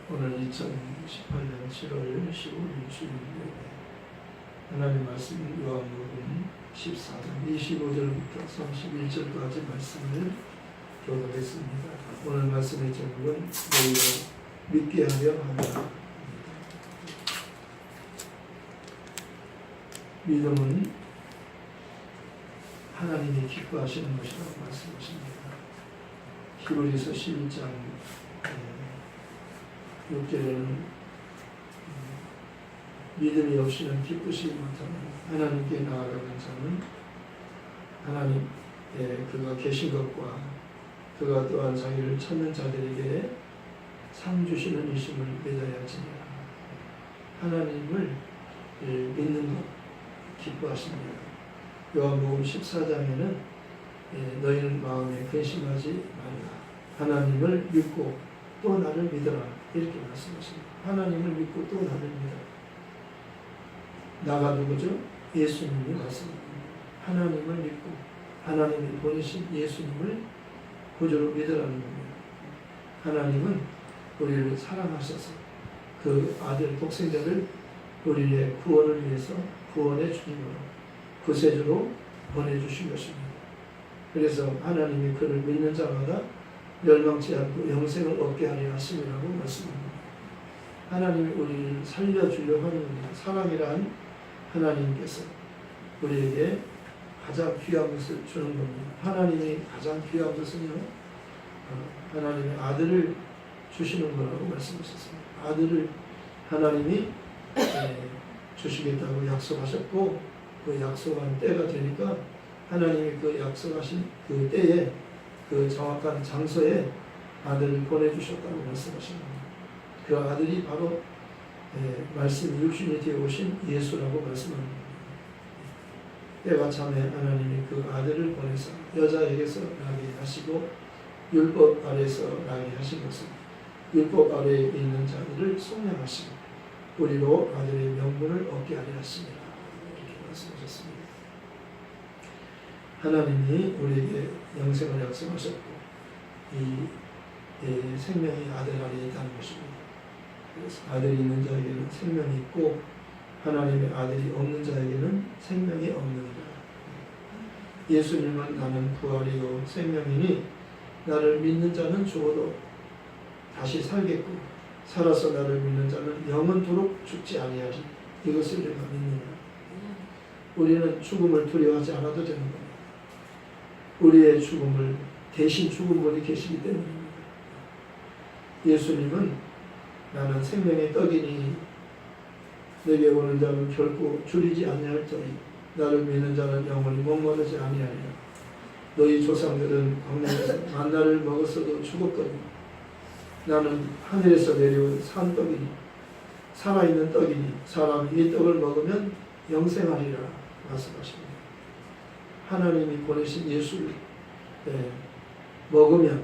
오늘 2018년 7월 15일 주일인데 하나님 말씀 요한복음 14장 25절부터 31절까지 말씀을 교독했습니다. 오늘 말씀의 제목은 너희가 믿게 하려 함이라. 믿음은 하나님이 기뻐하시는 것이라고 말씀하십니다. 히브리서 11장 6절에는 믿음이 없이는 기쁘시지 못하는 하나님께 나아가는 자는 하나님의 그가 계신 것과 그가 또한 자기를 찾는 자들에게 상 주시는 이심을 믿어야지니라. 하나님을 믿는 것 기뻐하십니다. 요한복음 14장에는 너희는 마음에 근심하지 말라. 하나님을 믿고 또 나를 믿어라. 이렇게 말씀하십니다. 하나님을 믿고 또 나를 믿어라. 나가 누구죠? 예수님이 말씀합니다. 하나님을 믿고 하나님이 보내신 예수님을 구주로 믿으라는 겁니다. 하나님은 우리를 사랑하셔서 그 아들 독생자를 우리의 구원을 위해서 구원의 주님으로 구세주로 보내주신 것입니다. 그래서 하나님이 그를 믿는 자마다 멸망치 않고 영생을 얻게 하려 하심이라고 말씀합니다. 하나님이 우리를 살려주려 하는 겁니다. 사랑이란 하나님께서 우리에게 가장 귀한 것을 주는 겁니다. 하나님이 가장 귀한 것은요, 하나님의 아들을 주시는 거라고 말씀하셨습니다. 아들을 하나님이 주시겠다고 약속하셨고, 그 약속한 때가 되니까 하나님이 그 약속하신 그 때에 그 정확한 장소에 아들을 보내주셨다고 말씀하십니다. 그 아들이 바로 말씀 육신이 되어 오신 예수라고 말씀합니다. 때가 참에 하나님이 그 아들을 보내서 여자에게서 나게 하시고 율법 아래에서 나게 하신 것은 율법 아래에 있는 자들을 속량하시고 우리로 아들의 명분을 얻게 하려 하십니다. 이렇게 말씀하셨습니다. 하나님이 우리에게 영생을 약속하셨고 이 생명이 아들 안에 있다는 것입니다. 그래서 아들이 있는 자에게는 생명이 있고 하나님의 아들이 없는 자에게는 생명이 없느니라. 예수님은 나는 부활이요 생명이니 나를 믿는 자는 죽어도 다시 살겠고 살아서 나를 믿는 자는 영원토록 죽지 아니하리. 이것을 우리가 믿느냐. 우리는 죽음을 두려워하지 않아도 되는 겁니다. 우리의 죽음을 대신 죽은 분이 계시기 때문입니다. 예수님은 나는 생명의 떡이니 내게 오는 자는 결코 줄이지 아니할 터이 나를 믿는 자는 영원히 목마르지 아니하리라. 너희 조상들은 광야에서 만나를 먹었어도 죽었거니 나는 하늘에서 내려온 산떡이니 살아있는 떡이니 사람이 이 떡을 먹으면 영생하리라 말씀하십니다. 하나님이 보내신 예수를 먹으면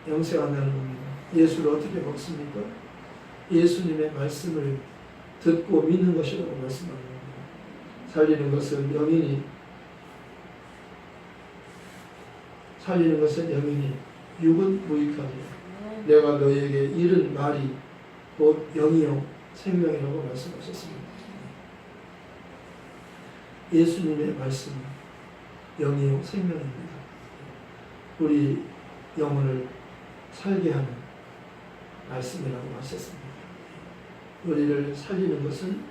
영생한다는 겁니다. 예수를 어떻게 먹습니까? 예수님의 말씀을 듣고 믿는 것이라고 말씀합니다. 살리는 것은 영이니 육은 무익하니라. 내가 너희에게 이른 말이 곧 영이요 생명이라고 말씀하셨습니다. 예수님의 말씀 영이요 생명입니다. 우리 영혼을 살게 하는 말씀이라고 하셨습니다. 우리를 살리는 것은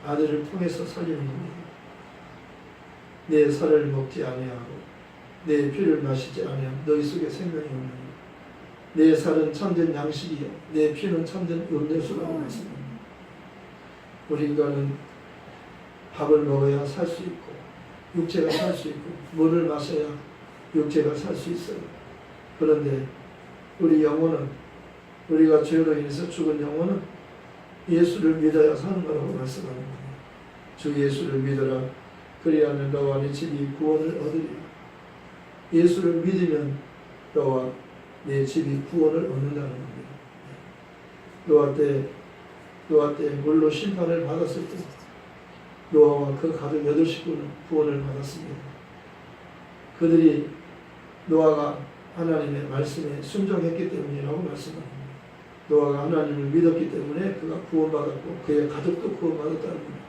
아들을 통해서 살리는 겁니다. 내 살을 먹지 아니하고 내 피를 마시지 아니하면 너희 속에 생명이 없느니라. 내 살은 참된 양식이요 내 피는 참된 음료수라고 말씀합니다. 우리 인간은 밥을 먹어야 살 수 있고 육체가 살 수 있고 물을 마셔야 육체가 살 수 있어요. 그런데 우리 영혼은 우리가 죄로 인해서 죽은 영혼은 예수를 믿어야 사는 거라고 말씀합니다. 주 예수를 믿어라. 그리하면 너와 네 집이 구원을 얻으리라. 예수를 믿으면 너와 내 집이 구원을 얻는다는 겁니다. 노아 때 물로 심판을 받았을 때 노아와 그 가족 8식구는 구원을 받았습니다. 그들이 노아가 하나님의 말씀에 순종했기 때문이라고 말씀합니다. 노아가 하나님을 믿었기 때문에 그가 구원받았고 그의 가족도 구원받았다는 겁니다.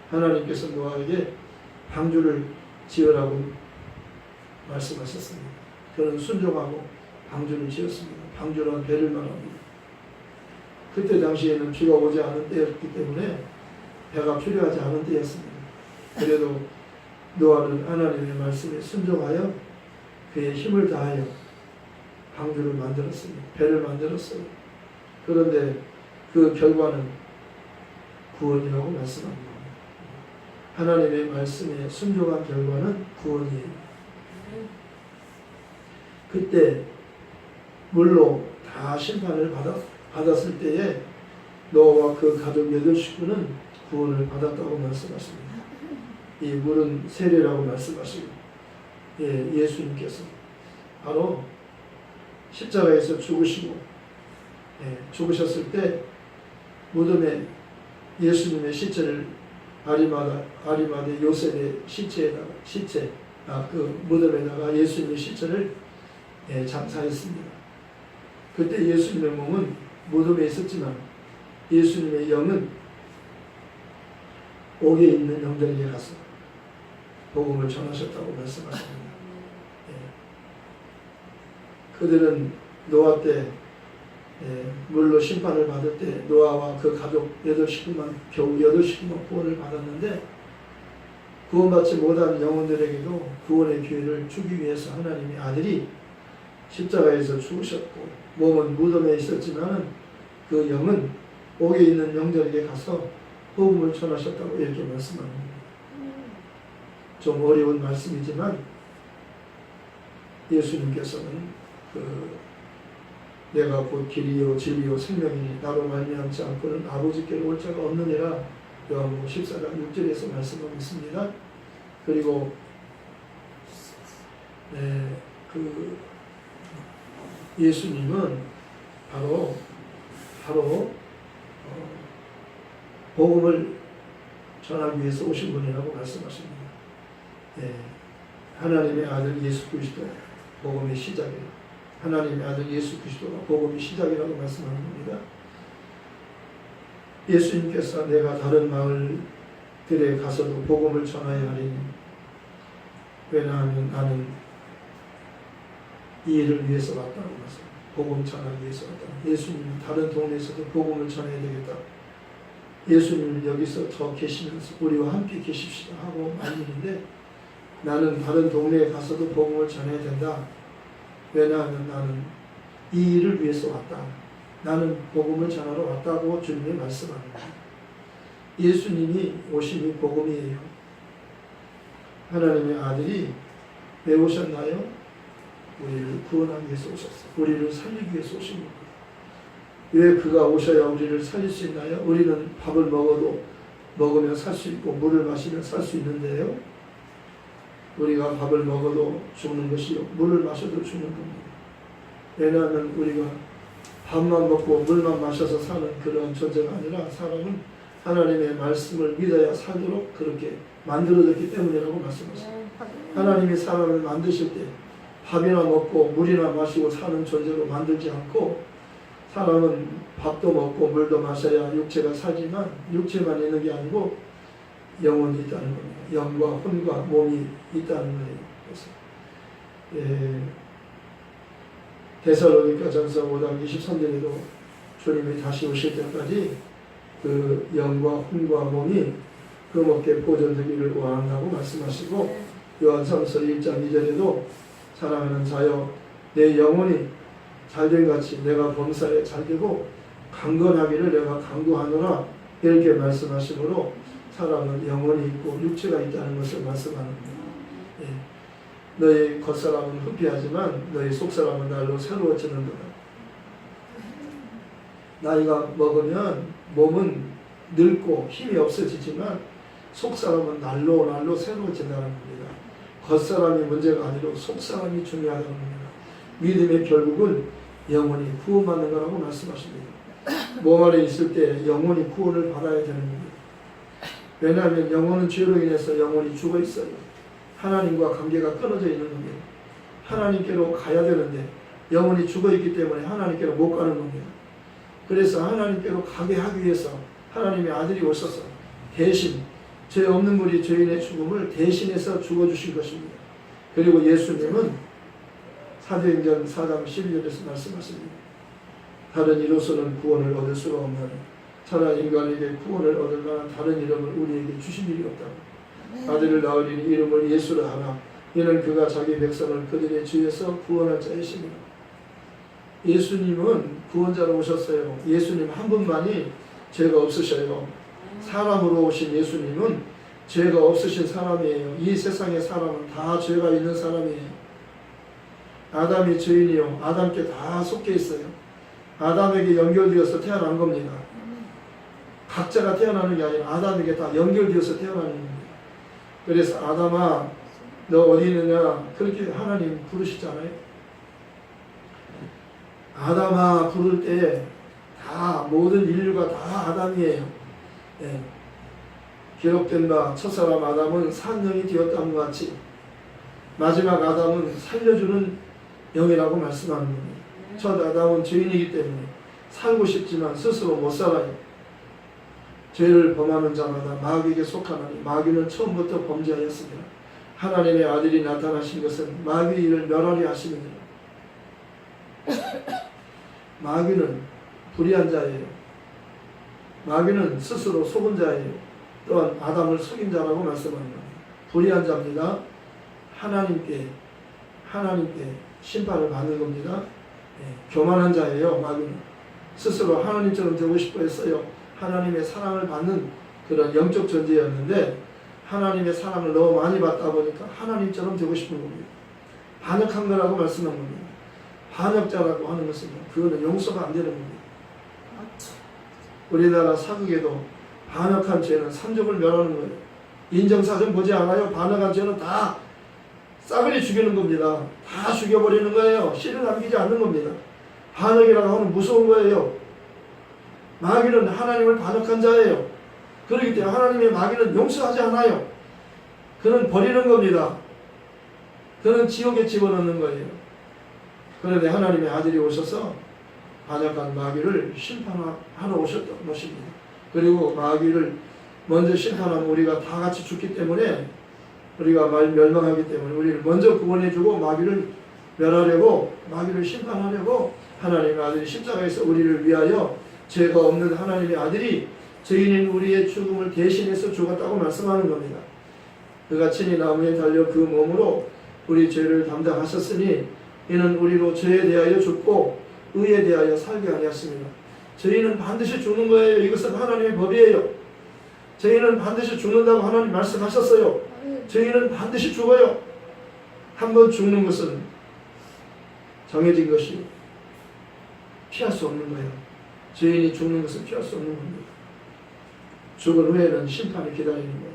하나님께서 노아에게 방주를 지으라고 말씀하셨습니다. 그는 순종하고 방주를 지었습니다. 방주는 배를 말합니다. 그때 당시에는 비가 오지 않은 때였기 때문에 배가 필요하지 않은 때였습니다. 그래도 노아는 하나님의 말씀에 순종하여 그의 힘을 다하여 방주를 만들었습니다. 배를 만들었어요. 그런데 그 결과는 구원이라고 말씀합니다. 하나님의 말씀에 순종한 결과는 구원이에요. 그때 물로 다 심판을 받았을 때에 노아와 그 가족 8식구는 구원을 받았다고 말씀하십니다. 이 물은 세례라고 말씀하시고 예수님께서 바로 십자가에서 죽으시고 죽으셨을 때 무덤에 예수님의 시체를 아리마대 요셉의 그 무덤에다가 예수님의 시체를 장사했습니다. 그때 예수님의 몸은 무덤에 있었지만 예수님의 영은 옥에 있는 영들에게 가서 복음을 전하셨다고 말씀하십니다. 그들은 노아 때 물로 심판을 받을 때 노아와 그 가족 8식구만 겨우 8식구만 구원을 받았는데 구원받지 못한 영혼들에게도 구원의 기회를 주기 위해서 하나님의 아들이 십자가에서 죽으셨고 몸은 무덤에 있었지만 그 영은 옥에 있는 영들에게 가서 복음을 전하셨다고 이렇게 말씀합니다. 좀 어려운 말씀이지만 예수님께서는 내가 곧 길이요 진리요 생명이니 나로 말미암지 않고는 아버지께로 올 자가 없느니라 요한복음 14장 6절에서 말씀하고 있습니다. 그리고 예수님은 바로 복음을 전하기 위해서 오신 분이라고 말씀하십니다. 하나님의 아들 예수 그리스도 복음의 시작이에요. 하나님의 아들 예수 그리스도가 복음의 시작이라고 말씀하는 겁니다. 예수님께서 내가 다른 마을들에 가서도 복음을 전하여야 하리니 왜냐하면 나는 이 일을 위해서 왔다고 말씀합니다. 복음 전하기 위해서 왔다. 예수님은 다른 동네에서도 복음을 전해야 되겠다. 예수님은 여기서 더 계시면서 우리와 함께 계십시다 하고 말리는데 나는 다른 동네에 가서도 복음을 전해야 된다. 왜냐하면 나는 이 일을 위해서 왔다. 나는 복음을 전하러 왔다고 주님이 말씀합니다. 예수님이 오심이 복음이에요. 하나님의 아들이 왜 오셨나요? 우리를 구원하기 위해서 오셨어요. 우리를 살리기 위해서 오신 겁니다. 왜 그가 오셔야 우리를 살릴 수 있나요? 우리는 밥을 먹으면 살 수 있고 물을 마시면 살 수 있는데요. 우리가 밥을 먹어도 죽는 것이요 물을 마셔도 죽는 겁니다. 왜냐하면 우리가 밥만 먹고 물만 마셔서 사는 그런 존재가 아니라 사람은 하나님의 말씀을 믿어야 살도록 그렇게 만들어졌기 때문이라고 말씀하십니다. 하나님이 사람을 만드실 때 밥이나 먹고 물이나 마시고 사는 존재로 만들지 않고 사람은 밥도 먹고 물도 마셔야 육체가 살지만 육체만 있는 게 아니고 영혼이 있다는 겁니다. 영과 혼과 몸이 있다는 거예요. 그래서 데살로니가전서 5장 23절에도 주님이 다시 오실 때까지 그 영과 혼과 몸이 금없게 보존되기를 원한다고 말씀하시고 요한삼서 1장 2절에도 사랑하는 자여 내 영혼이 잘된 같이 내가 범사에 잘되고 강건하기를 내가 강구하노라 이렇게 말씀하시므로 사람은 영혼이 있고 육체가 있다는 것을 말씀합니다. 너희 겉사람은 흡피하지만 너희 속사람은 날로 새로워지는도다. 나이가 먹으면 몸은 늙고 힘이 없어지지만 속사람은 날로 새로워진다는 겁니다. 겉사람이 문제가 아니라 속사람이 중요하다는 겁니다. 믿음의 결국은 영혼이 구원받는 거라고 말씀하십니다. 몸 안에 있을 때 영혼이 구원을 받아야 되는 겁니다. 왜냐하면 영혼은 죄로 인해서 영혼이 죽어 있어요. 하나님과 관계가 끊어져 있는 겁니다. 하나님께로 가야 되는데 영혼이 죽어 있기 때문에 하나님께로 못 가는 겁니다. 그래서 하나님께로 가게 하기 위해서 하나님의 아들이 오셔서 대신 죄 없는 우리 죄인의 죽음을 대신해서 죽어주신 것입니다. 그리고 예수님은 사도행전 4장 12절에서 말씀하십니다. 다른 이로서는 구원을 얻을 수가 없나니 차라리 인간에게 구원을 얻을 만한 다른 이름을 우리에게 주신 일이 없다고. 아들을 낳으리니 이름을 예수라 하나 이는 그가 자기 백성을 그들의 죄에서 구원할 자이시니라. 예수님은 구원자로 오셨어요. 예수님 한 분만이 죄가 없으셔요. 사람으로 오신 예수님은 죄가 없으신 사람이에요. 이 세상의 사람은 다 죄가 있는 사람이에요. 아담이 죄인이요. 아담께 다 속해 있어요. 아담에게 연결되어서 태어난 겁니다. 각자가 태어나는 게 아니라 아담에게 다 연결되어서 태어나는 겁니다. 그래서 아담아 너 어디 있느냐 그렇게 하나님 부르시잖아요. 아담아 부를 때 다 모든 인류가 다 아담이에요. 네. 기록된 바 첫사람 아담은 산영이 되었다는 같이 마지막 아담은 살려주는 영이라고 말씀하는 겁니다. 첫 아담은 죄인이기 때문에 살고 싶지만 스스로 못 살아요. 죄를 범하는 자마다 마귀에게 속하나니 마귀는 처음부터 범죄하였습니다. 하나님의 아들이 나타나신 것은 마귀의 일을 멸하려 하심이니라. 마귀는 불의한 자예요. 마귀는 스스로 속은 자예요. 또한 아담을 속인 자라고 말씀합니다. 불의한 자입니다. 하나님께 심판을 받는 겁니다. 교만한 자예요. 마귀는 스스로 하나님처럼 되고 싶어 했어요. 하나님의 사랑을 받는 그런 영적 존재였는데 하나님의 사랑을 너무 많이 받다 보니까 하나님처럼 되고 싶은 겁니다. 반역한 거라고 말씀한 겁니다. 반역자라고 하는 것은 그거는 용서가 안 되는 겁니다. 우리나라 사극에도 반역한 죄는 산족을 멸하는 거예요. 인정사정 보지 않아요. 반역한 죄는 다 싸그리 죽이는 겁니다. 다 죽여버리는 거예요. 씨를 남기지 않는 겁니다. 반역이라고 하면 무서운 거예요. 마귀는 하나님을 반역한 자예요. 그렇기 때문에 하나님의 마귀는 용서하지 않아요. 그는 버리는 겁니다. 그는 지옥에 집어넣는 거예요. 그런데 하나님의 아들이 오셔서 반역한 마귀를 심판하러 오셨던 것입니다. 그리고 마귀를 먼저 심판하면 우리가 다 같이 죽기 때문에 우리가 멸망하기 때문에 우리를 먼저 구원해주고 마귀를 멸하려고 마귀를 심판하려고 하나님의 아들이 십자가에서 우리를 위하여 죄가 없는 하나님의 아들이 죄인인 우리의 죽음을 대신해서 죽었다고 말씀하는 겁니다. 그가 친히 나무에 달려 그 몸으로 우리 죄를 담당하셨으니 이는 우리로 죄에 대하여 죽고 의에 대하여 살게 하였습니다. 죄인은 반드시 죽는 거예요. 이것은 하나님의 법이에요. 죄인은 반드시 죽는다고 하나님 말씀하셨어요. 죄인은 반드시 죽어요. 한 번 죽는 것은 정해진 것이 피할 수 없는 거예요. 죄인이 죽는 것은 피할 수 없는 겁니다. 죽은 후에는 심판이 기다리는 거예요.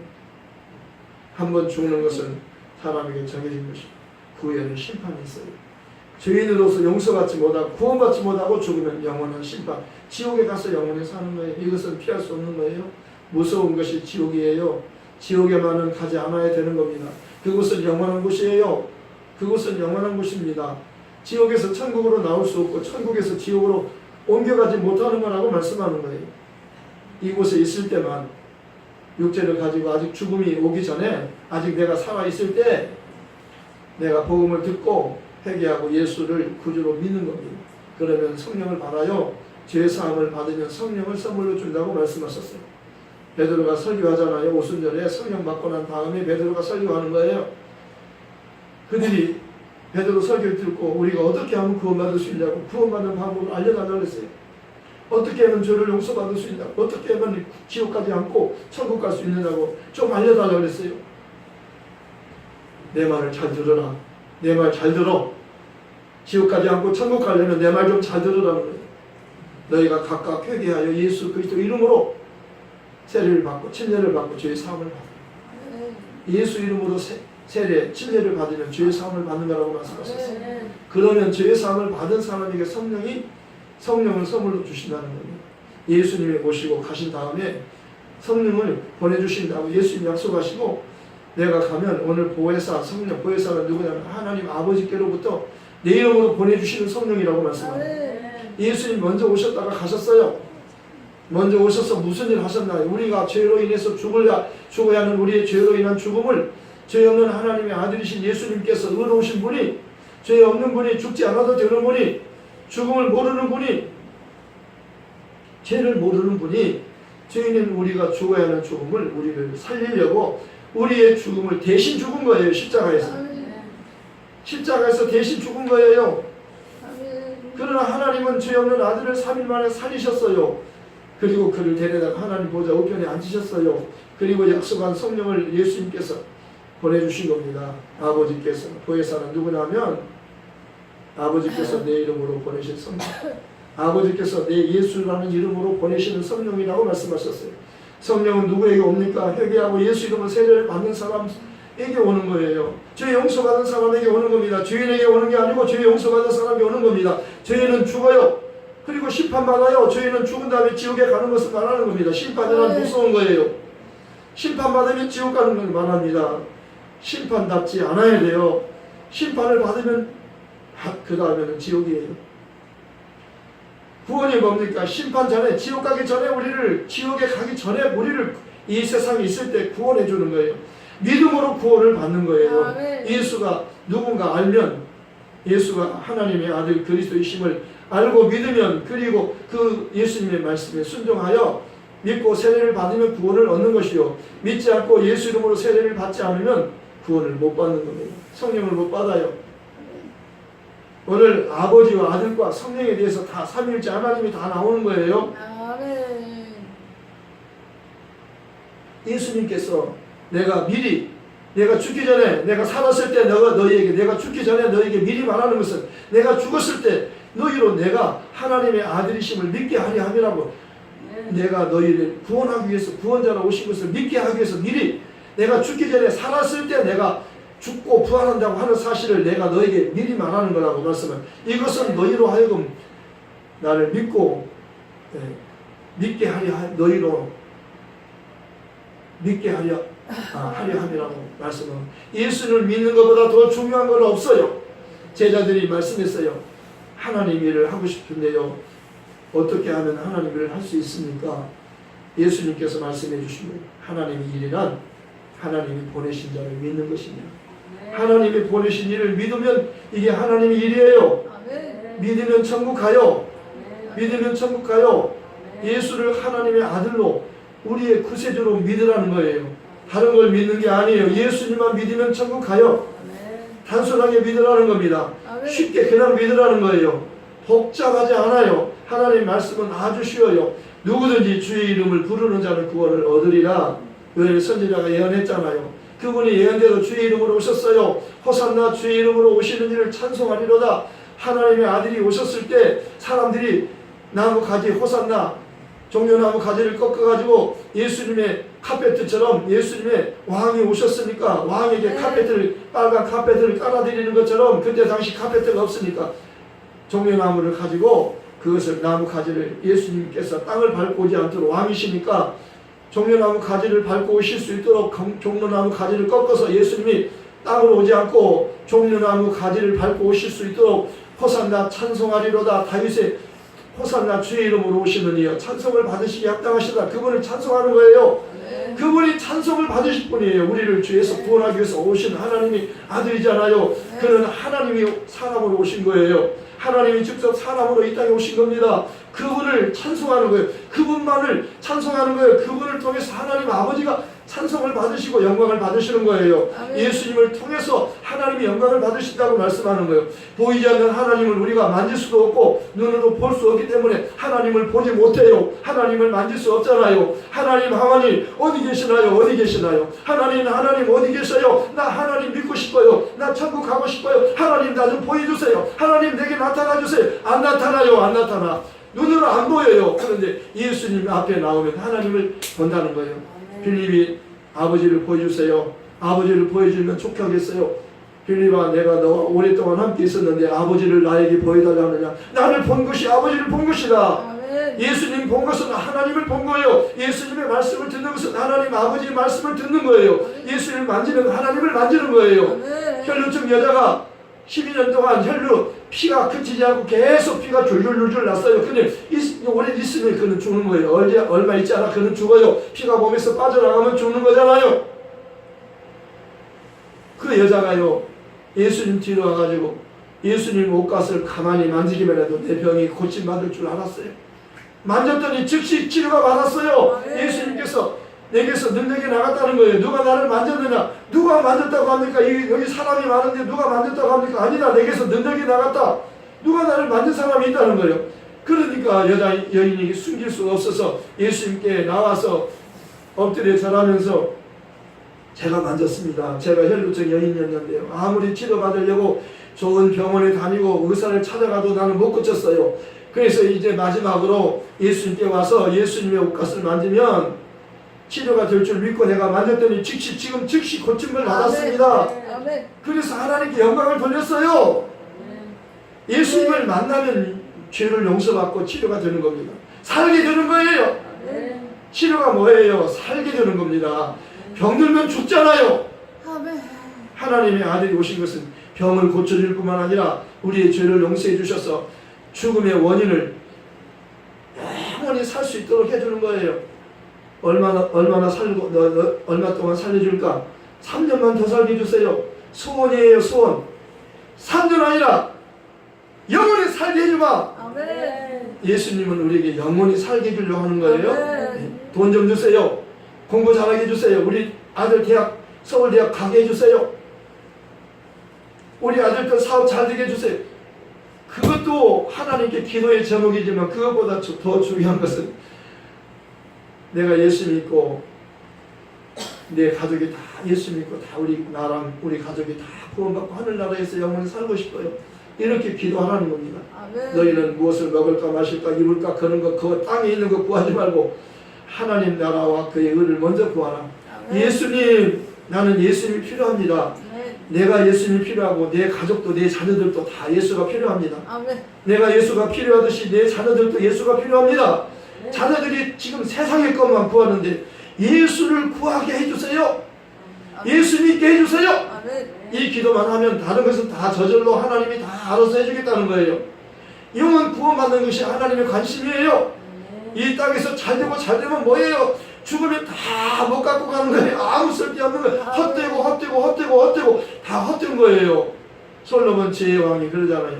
한 번 죽는 것은 사람에게 정해진 것이고 그 후에는 심판이 있어요. 죄인으로서 용서받지 못하고 구원받지 못하고 죽으면 영원한 심판, 지옥에 가서 영원히 사는 거예요. 이것은 피할 수 없는 거예요. 무서운 것이 지옥이에요. 지옥에만은 가지 않아야 되는 겁니다. 그곳은 영원한 곳이에요. 그곳은 영원한 곳입니다. 지옥에서 천국으로 나올 수 없고 천국에서 지옥으로 옮겨가지 못하는 거라고 말씀하는 거예요. 이곳에 있을 때만 육체를 가지고 아직 죽음이 오기 전에 아직 내가 살아있을 때 내가 복음을 듣고 회개하고 예수를 구주로 믿는 겁니다. 그러면 성령을 받아요. 죄사함을 받으면 성령을 선물로 준다고 말씀하셨어요. 베드로가 설교하잖아요. 오순절에 성령 받고 난 다음에 베드로가 설교하는 거예요. 그들이 베드로 설교를 듣고 우리가 어떻게 하면 구원받을 수 있냐고 구원받는 방법을 알려달라고 했어요. 어떻게 하면 죄를 용서받을 수 있냐고 어떻게 하면 지옥 가지 않고 천국 갈 수 있느냐고 좀 알려달라고 했어요. 내 말을 잘 들어라. 내 말 잘 들어. 지옥 가지 않고 천국 가려면 내 말 좀 잘 들으라는 거예요. 너희가 각각 회개하여 예수 그리스도 이름으로 세례를 받고 침례를 받고 죄의 사함을 받아요. 예수 이름으로 세례, 침례를 받으면 죄의 사함을 받는 거라고 말씀하셨어요. 그러면 죄의 사함을 받은 사람에게 성령을 선물로 주신다는 겁니다. 예수님이 모시고 가신 다음에 성령을 보내주신다고 예수님이 약속하시고 내가 가면 오늘 보혜사, 성령, 보혜사는 누구냐면 하나님 아버지께로부터 내 이름으로 보내주시는 성령이라고 말씀합니다. 예수님 먼저 오셨다가 가셨어요. 먼저 오셔서 무슨 일 하셨나요? 우리가 죄로 인해서 죽어야 하는 우리의 죄로 인한 죽음을 죄 없는 하나님의 아들이신 예수님께서 의로우신 분이, 죄 없는 분이, 죽지 않아도 되는 분이, 죽음을 모르는 분이, 죄를 모르는 분이, 죄인은 우리가 죽어야 하는 죽음을 우리를 살리려고 우리의 죽음을 대신 죽은 거예요. 십자가에서. 십자가에서 대신 죽은 거예요. 그러나 하나님은 죄 없는 아들을 3일 만에 살리셨어요. 그리고 그를 데려다가 하나님 보좌 우편에 앉히셨어요. 그리고 약속한 성령을 예수님께서 보내주신 겁니다. 아버지께서. 보혜사는 누구냐 하면 아버지께서 내 이름으로 보내신 성령, 아버지께서 내 예수라는 이름으로 보내시는 성령이라고 말씀하셨어요. 성령은 누구에게 옵니까? 회개하고 예수 이름으로 세례를 받는 사람에게 오는 거예요. 죄 용서받은 사람에게 오는 겁니다. 죄인에게 오는 게 아니고 죄 용서받은 사람에게 오는 겁니다. 죄인은 죽어요. 그리고 심판받아요. 죄인은 죽은 다음에 지옥에 가는 것을 말하는 겁니다. 심판이란 무서운 거예요. 심판받으면 지옥 가는 걸 말합니다. 심판답지 않아야 돼요. 심판을 받으면 그 다음에는 지옥이에요. 구원이 뭡니까? 심판 전에, 지옥 가기 전에 우리를, 지옥에 가기 전에 우리를 이 세상에 있을 때 구원해 주는 거예요. 믿음으로 구원을 받는 거예요. 예수가 누군가 알면, 예수가 하나님의 아들 그리스도이심을 알고 믿으면, 그리고 그 예수님의 말씀에 순종하여 믿고 세례를 받으면 구원을 얻는 것이요, 믿지 않고 예수 이름으로 세례를 받지 않으면 구원을 못 받는 겁니다. 성령을 못 받아요. 오늘 아버지와 아들과 성령에 대해서 다 삼위일체 하나님이 다 나오는 거예요. 예수님께서 내가 죽기 전에, 내가 살았을 때 너희에게, 내가 죽기 전에 너희에게 미리 말하는 것은, 내가 죽었을 때 너희로 내가 하나님의 아들이심을 믿게 하려 함이라고, 내가 너희를 구원하기 위해서, 구원자로 오신 것을 믿게 하기 위해서 미리, 내가 죽기 전에 살았을 때 내가 죽고 부활한다고 하는 사실을 내가 너에게 미리 말하는 거라고 말씀은, 이것은 너희로 하여금 나를 믿고 믿게 하려, 너희로 믿게 하려 함이라고 말씀은, 예수를 믿는 것보다 더 중요한 건 없어요. 제자들이 말씀했어요. 하나님 일을 하고 싶은데요, 어떻게 하면 하나님 일을 할 수 있습니까? 예수님께서 말씀해 주신 거예요. 하나님의 일이란 하나님이 보내신 자를 믿는 것이냐. 하나님이 보내신 일을 믿으면 이게 하나님의 일이에요. 믿으면 천국 가요. 믿으면 천국 가요. 예수를 하나님의 아들로, 우리의 구세주로 믿으라는 거예요. 다른 걸 믿는 게 아니에요. 예수님만 믿으면 천국 가요. 단순하게 믿으라는 겁니다. 쉽게 그냥 믿으라는 거예요. 복잡하지 않아요. 하나님 말씀은 아주 쉬워요. 누구든지 주의 이름을 부르는 자는 구원을 얻으리라. 왜 선지자가 예언했잖아요. 그분이 예언대로 주의 이름으로 오셨어요. 호산나 주의 이름으로 오시는 이를 찬송하리로다. 하나님의 아들이 오셨을 때 사람들이 나무 가지, 호산나 종려나무 가지를 꺾어가지고 예수님의 카페트처럼, 예수님의 왕이 오셨으니까 왕에게 카페트를, 빨간 카페트를 깔아드리는 것처럼, 그때 당시 카페트가 없으니까 종려나무를 가지고, 그것을, 나무 가지를, 예수님께서 땅을 밟고 오지 않도록, 왕이시니까 종려나무 가지를 밟고 오실 수 있도록 종려나무 가지를 꺾어서 예수님이 땅으로 오지 않고 종려나무 가지를 밟고 오실 수 있도록 호산나 찬송하리로다. 다윗의 호산나 주의 이름으로 오시는 이여 찬송을 받으시기 합당하시다. 그분을 찬송하는 거예요. 그분이 찬송을 받으실 분이에요. 우리를 주에서 구원하기 위해서 오신 하나님이 아들이잖아요. 그는 하나님이 사람으로 오신 거예요. 하나님이 직접 사람으로 이 땅에 오신 겁니다. 그분을 찬송하는 거예요. 그분만을 찬송하는 거예요. 그분을 통해서 하나님 아버지가 찬송을 받으시고 영광을 받으시는 거예요. 예수님을 통해서 하나님이 영광을 받으신다고 말씀하는 거예요. 보이지 않는 하나님을 우리가 만질 수도 없고 눈으로 볼 수 없기 때문에 하나님을 보지 못해요. 하나님을 만질 수 없잖아요. 하나님 어디 계시나요? 어디 계시나요? 하나님 어디 계셔요? 나 하나님 믿고 싶어요. 나 천국 가고 싶어요. 하나님 나 좀 보여주세요. 하나님 내게 나타나주세요. 안 나타나요. 안 나타나. 눈으로 안 보여요. 그런데 예수님 앞에 나오면 하나님을 본다는 거예요. 빌립이 아버지를 보여주세요. 아버지를 보여주면 좋겠어요. 빌립아, 내가 너와 오랫동안 함께 있었는데 아버지를 나에게 보여달라 하느냐. 나를 본 것이 아버지를 본 것이다. 아멘. 예수님 본 것은 하나님을 본 거예요. 예수님의 말씀을 듣는 것은 하나님 아버지의 말씀을 듣는 거예요. 예수님을 만지는 하나님을 만지는 거예요. 아멘. 혈루증 여자가 12년 동안 혈루 피가 그치지 않고 계속 피가 줄줄줄줄 났어요. 근데 오래 있으면 그는 죽는 거예요. 얼마 있지 않아 그는 죽어요. 피가 몸에서 빠져나가면 죽는 거잖아요. 그 여자가요, 예수님 뒤로 와가지고 예수님 옷가슴을 가만히 만지기만 해도 내 병이 고침받을 줄 알았어요. 만졌더니 즉시 치료가 받았어요. 예수님께서 내게서 능력이 나갔다는 거예요. 누가 나를 만졌느냐? 누가 만졌다고 합니까? 여기 사람이 많은데 누가 만졌다고 합니까? 아니다. 내게서 능력이 나갔다. 누가 나를 만진 사람이 있다는 거예요. 그러니까 여인이 숨길 수가 없어서 예수님께 나와서 엎드려 절하면서 제가 만졌습니다. 제가 혈루증 여인이었는데요. 아무리 치료받으려고 좋은 병원에 다니고 의사를 찾아가도 나는 못 고쳤어요. 그래서 이제 마지막으로 예수님께 와서 예수님의 옷가슴을 만지면 치료가 될 줄 믿고 내가 만졌더니 지금 즉시 고침을 받았습니다. 그래서 하나님께 영광을 돌렸어요. 예수님을 만나면 죄를 용서받고 치료가 되는 겁니다. 살게 되는 거예요. 치료가 뭐예요? 살게 되는 겁니다. 병들면 죽잖아요. 하나님의 아들이 오신 것은 병을 고쳐줄 뿐만 아니라 우리의 죄를 용서해 주셔서 죽음의 원인을 영원히 살 수 있도록 해주는 거예요. 얼마나 살고 얼마 동안 살려줄까? 3년만 더 살게 해주세요. 소원이에요. 소원. 3년 아니라 영원히 살게 해주마. 예수님은 우리에게 영원히 살게 해주려고 하는 거예요. 돈 좀 주세요. 공부 잘하게 해주세요. 우리 아들 대학 서울대학 가게 해주세요. 우리 아들들 사업 잘 되게 해주세요. 그것도 하나님께 기도의 제목이지만 그것보다 더 중요한 것은 내가 예수 믿고 내 가족이 다 예수 믿고 다 나랑 우리 가족이 다 구원받고 하늘나라에서 영원히 살고 싶어요. 이렇게 기도하라는 겁니다. 너희는 무엇을 먹을까 마실까 입을까 그런 거 그 땅에 있는 거 구하지 말고 하나님 나라와 그의 의를 먼저 구하라. 예수님, 나는 예수님이 필요합니다. 내가 예수님이 필요하고 내 가족도 내 자녀들도 다 예수가 필요합니다. 내가 예수가 필요하듯이 내 자녀들도 예수가 필요합니다. 자녀들이 지금 세상의 것만 구하는데 예수를 구하게 해주세요. 예수 믿게 해주세요. 이 기도만 하면 다른 것은 다 저절로 하나님이 다 알아서 해주겠다는 거예요. 영혼 구원받는 것이 하나님의 관심이에요. 이 땅에서 잘되고 잘되면 뭐예요? 죽으면 다 못 갖고 가는 거예요. 아무 쓸데없는 거예요. 헛되고 다 헛된 거예요. 솔로몬 제왕이 그러잖아요.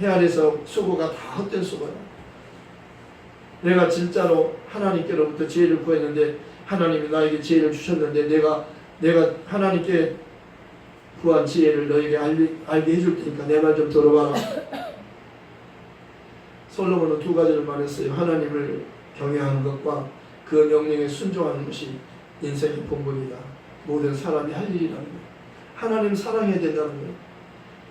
해 아래서 수고가 다 헛된 수고야. 내가 진짜로 하나님께로부터 지혜를 구했는데 하나님이 나에게 지혜를 주셨는데 내가 하나님께 구한 지혜를 너에게 알게 해줄 테니까 내 말 좀 들어봐라. 솔로몬은 두 가지를 말했어요. 하나님을 경외하는 것과 그 명령에 순종하는 것이 인생의 본분이다. 모든 사람이 할 일이라는 거예요. 하나님 사랑해야 된다는 거예요.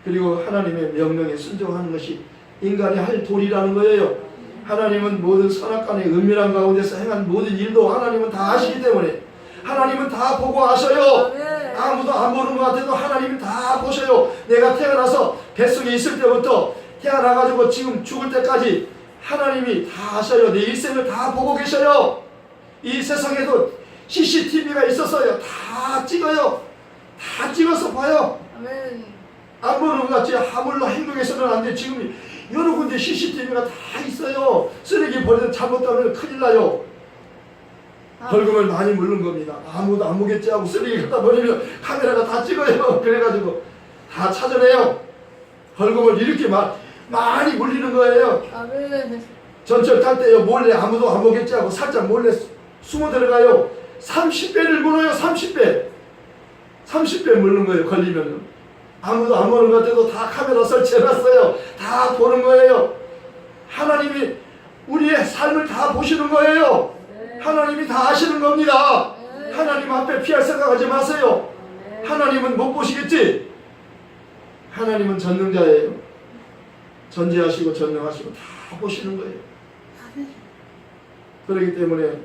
그리고 하나님의 명령에 순종하는 것이 인간이 할 도리라는 거예요. 하나님은 모든 선악간의 은밀한 가운데서 행한 모든 일도 하나님은 다 아시기 때문에 하나님은 다 보고 아셔요. 아무도 안 보는 것 같아도 하나님이 다 보셔요. 내가 태어나서 뱃속에 있을 때부터 태어나가지고 지금 죽을 때까지 하나님이 다 아셔요. 내 일생을 다 보고 계셔요. 이 세상에도 CCTV가 있었어요. 다 찍어요. 다 찍어서 봐요. 안 보는 것 같지? 하물로 행동해서는 안 돼. 지금 여러 군데 CCTV가 다 있어요. 쓰레기 버리다 잘못하면 큰일 나요. 벌금을 많이 물는 겁니다. 아무도 안 보겠지 하고 쓰레기 갖다 버리면 카메라가 다 찍어요. 그래가지고 다 찾아내요. 벌금을 이렇게 많이 물리는 거예요. 전철 탈 때요 몰래 아무도 안 보겠지 하고 살짝 몰래 숨어 들어가요. 30배를 물어요. 30배 물는 거예요. 걸리면 아무도 안 보는 것 같아도 다 카메라 설치해놨어요. 다 보는 거예요. 하나님이 우리의 삶을 다 보시는 거예요. 하나님이 다 아시는 겁니다. 하나님 앞에 피할 생각하지 마세요. 하나님은 못 보시겠지? 하나님은 전능자예요. 전지하시고 전능하시고 다 보시는 거예요. 그렇기 때문에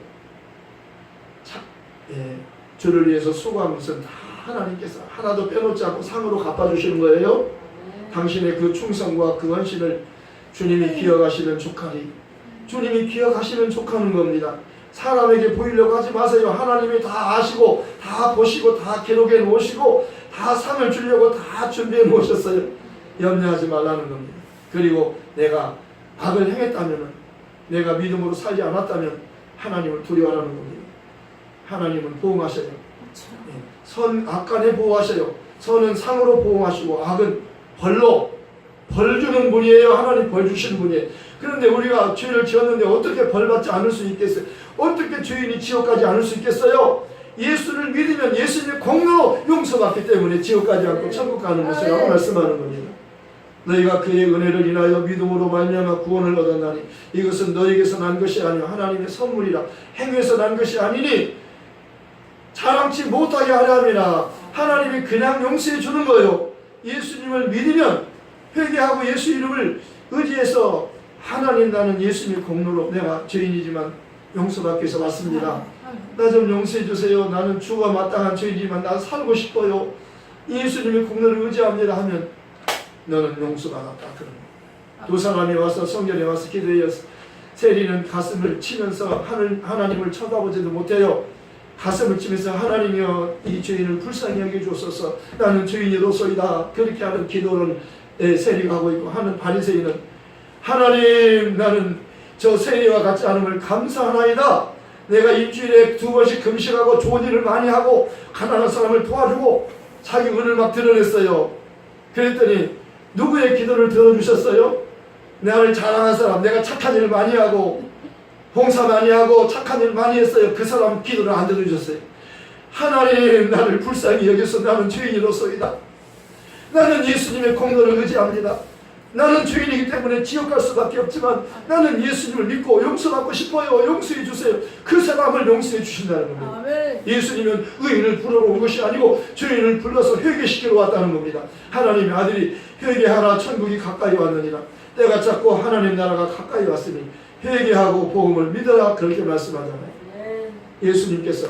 주를 위해서 수고한 것은 다 하나님께서 하나도 빼놓지 않고 상으로 갚아주시는 거예요. 당신의 그 충성과 그 헌신을 주님이 기억하시면 족하니 주님이 기억하시면 족하는 겁니다. 사람에게 보이려고 하지 마세요. 하나님이 다 아시고 다 보시고 다 기록해 놓으시고 다 상을 주려고 다 준비해 놓으셨어요. 염려하지 말라는 겁니다. 그리고 내가 악을 행했다면, 내가 믿음으로 살지 않았다면 하나님을 두려워하는 겁니다. 하나님은 보응하셔요. 선 악간에 보호하셔요. 선은 상으로 보호하시고 악은 벌로 벌 주는 분이에요. 하나님 벌 주시는 분이에요. 그런데 우리가 죄를 지었는데 어떻게 벌 받지 않을 수 있겠어요? 어떻게 죄인이 지옥 가지 않을 수 있겠어요? 예수를 믿으면 예수님의 공로로 용서받기 때문에 지옥 가지 않고 천국 가는 것이라고 말씀하는 겁니다. 너희가 그의 은혜를 인하여 믿음으로 말미암아 구원을 얻었나니 이것은 너희에게서 난 것이 아니요 하나님의 선물이라. 행위에서 난 것이 아니니 자랑치 못하게 하려 함이라. 하나님이 그냥 용서해 주는 거예요. 예수님을 믿으면, 회개하고 예수 이름을 의지해서 하나님, 나는 예수님의 공로로 내가 죄인이지만 용서받기 위해서 왔습니다. 나 좀 용서해 주세요. 나는 주가 마땅한 죄인이지만 나 살고 싶어요. 예수님의 공로를 의지합니다 하면 너는 용서받았다. 그런 두 사람이 와서 성전에 와서 기도해요. 세리는 가슴을 치면서 하나님을 쳐다보지도 못해요. 가슴을 치면서 하나님이여 이 죄인을 불쌍히 여겨주소서. 나는 죄인이로소이다. 그렇게 하는 기도를 세리가 하고 있고, 하는 바리새인은 하나님, 나는 저 세리와 같지 않음을 감사하나이다. 내가 일주일에 2번씩 금식하고 좋은 일을 많이 하고 가난한 사람을 도와주고 자기 은을 막 드러냈어요. 그랬더니 누구의 기도를 들어주셨어요? 나를 자랑한 사람, 내가 착한 일을 많이 하고 봉사 많이 하고 착한 일 많이 했어요. 그 사람 기도를 안 들어주셨어요. 하나님, 나를 불쌍히 여겨서 나는 죄인이로소이다. 나는 예수님의 공로를 의지합니다. 나는 죄인이기 때문에 지옥 갈 수밖에 없지만 나는 예수님을 믿고 용서받고 싶어요. 용서해 주세요. 그 사람을 용서해 주신다는 겁니다. 아멘. 예수님은 의인을 부르러 온 것이 아니고 죄인을 불러서 회개시키러 왔다는 겁니다. 하나님의 아들이 회개하라 천국이 가까이 왔느니라. 때가 찼고 하나님 나라가 가까이 왔으니 회개하고 복음을 믿어라. 그렇게 말씀하잖아요. 예수님께서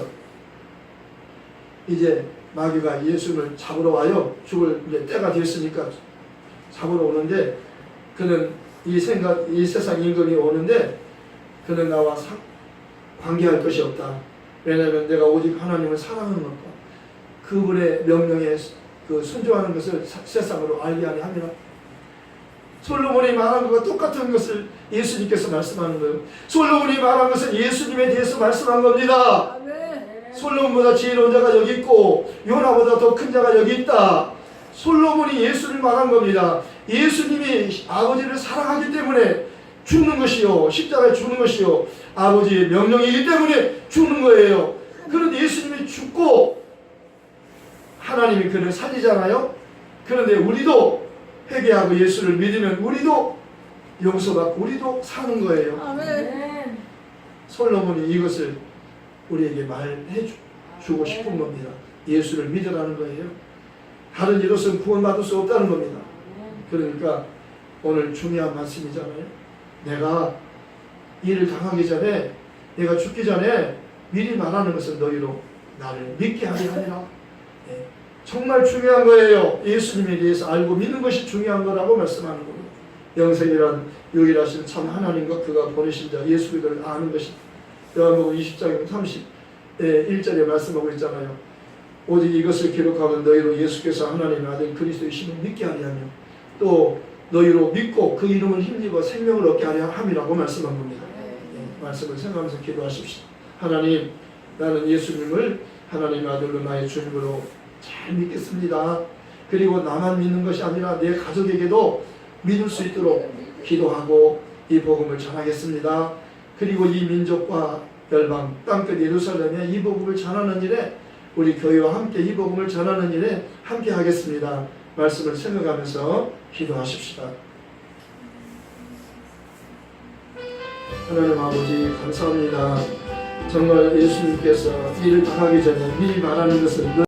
이제 마귀가 예수를 잡으러 와요. 죽을 이제 때가 됐으니까 잡으러 오는데, 그는 이 세상 임금이 오는데 그는 나와 관계할 것이 없다. 왜냐하면 내가 오직 하나님을 사랑하는 것과 그분의 명령에 순종하는 것을 세상으로 알게 하려 함이라. 솔로몬이 말한 것과 똑같은 것을 예수님께서 말씀하는 거예요. 솔로몬이 말한 것은 예수님에 대해서 말씀한 겁니다. 솔로몬보다 지혜로운 자가 여기 있고 요나보다 더 큰 자가 여기 있다. 솔로몬이 예수를 말한 겁니다. 예수님이 아버지를 사랑하기 때문에 죽는 것이요, 십자가에 죽는 것이요, 아버지의 명령이기 때문에 죽는 거예요. 그런데 예수님이 죽고 하나님이 그를 살리잖아요. 그런데 우리도 회개하고 예수를 믿으면 우리도 용서받고 우리도 사는 거예요. 아멘. 솔로몬이 이것을 우리에게 말해주고 싶은 겁니다. 예수를 믿으라는 거예요. 다른 이로서는 구원받을 수 없다는 겁니다. 그러니까 오늘 중요한 말씀이잖아요. 내가 일을 당하기 전에, 내가 죽기 전에 미리 말하는 것은 너희로 나를 믿게 하려 함이라. 네. 정말 중요한 거예요. 예수님에 대해서 알고 믿는 것이 중요한 거라고 말씀하는 겁니다. 영생이란 유일하신 참 하나님과 그가 보내신 자 예수 그리스도를 아는 것이, 요한복음 20장 31절에 말씀하고 있잖아요. 오직 이것을 기록하면 너희로 예수께서 하나님의 아들 그리스도이심을 믿게 하려 하며 또 너희로 믿고 그 이름을 힘입어 생명을 얻게 하려 함이라고 말씀한 겁니다. 말씀을 생각하면서 기도하십시오. 하나님, 나는 예수님을 하나님의 아들로 나의 주님으로 잘 믿겠습니다. 그리고 나만 믿는 것이 아니라 내 가족에게도 믿을 수 있도록 기도하고 이 복음을 전하겠습니다. 그리고 이 민족과 열방, 땅끝 예루살렘에 이 복음을 전하는 일에 우리 교회와 함께 이 복음을 전하는 일에 함께 하겠습니다. 말씀을 생각하면서 기도하십시다. 하나님 아버지 감사합니다. 정말 예수님께서 일을 당하기 전에 미리 말하는 것은